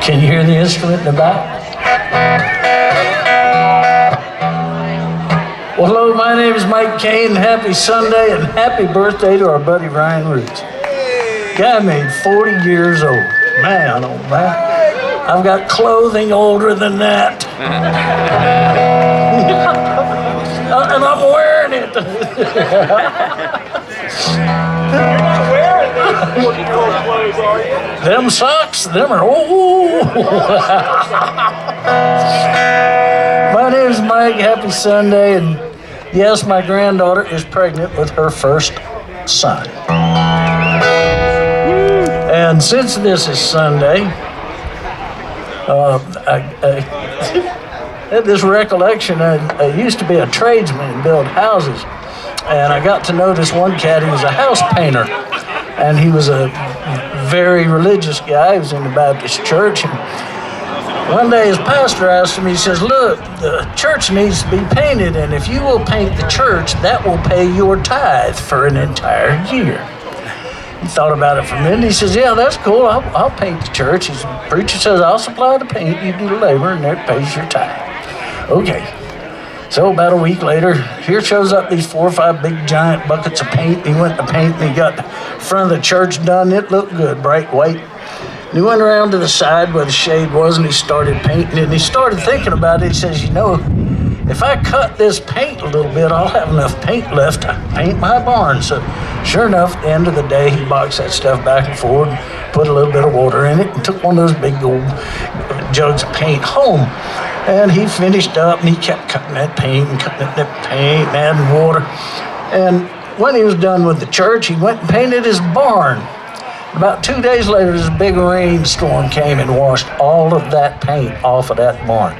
Can you hear the instrument in the back? Well, hello, my name is Mike Kane. Happy Sunday and happy birthday to our buddy Ryan Roots. Guy made 40 years old. Man, oh man. I've got clothing older than that. And I'm wearing it. You're not wearing those 40-year-old clothes, are you? Them socks, them are, oh. My name is Mike. Happy Sunday. And yes, my granddaughter is pregnant with her first son. And since this is Sunday, I had this recollection. I used to be a tradesman and build houses. And I got to know this one cat. He was a house painter. And he was a very religious guy. He was in the Baptist church. And one day his pastor asked him, he says, look, the church needs to be painted. And if you will paint the church, that will pay your tithe for an entire year. He thought about it for a minute. He says, yeah, that's cool. I'll paint the church. The preacher says, I'll supply the paint. You do the labor, and that pays your tithe. Okay. So about a week later, here shows up these 4 or 5 big giant buckets of paint. He went to paint, and he got the front of the church done. It looked good, bright white. And he went around to the side where the shade was, and he started painting it. And he started thinking about it. He says, you know, if I cut this paint a little bit, I'll have enough paint left to paint my barn. So sure enough, at the end of the day, he boxed that stuff back and forth, put a little bit of water in it, and took one of those big old jugs of paint home. And he finished up, and he kept cutting that paint and cutting that paint and adding water. And when he was done with the church, he went and painted his barn. About 2 days later, this big rainstorm came and washed all of that paint off of that barn.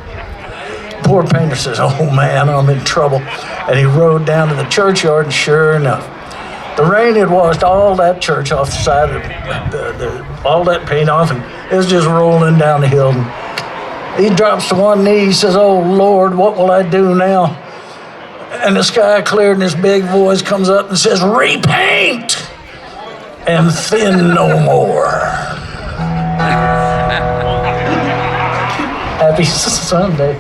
Poor painter says, oh man, I'm in trouble. And he rode down to the churchyard, and sure enough, the rain had washed all that church off the side of all that paint off, and it was just rolling down the hill. And he drops to one knee. He says, oh Lord, what will I do now? And the sky cleared, and this big voice comes up and says, repaint and thin no more. Happy Sunday.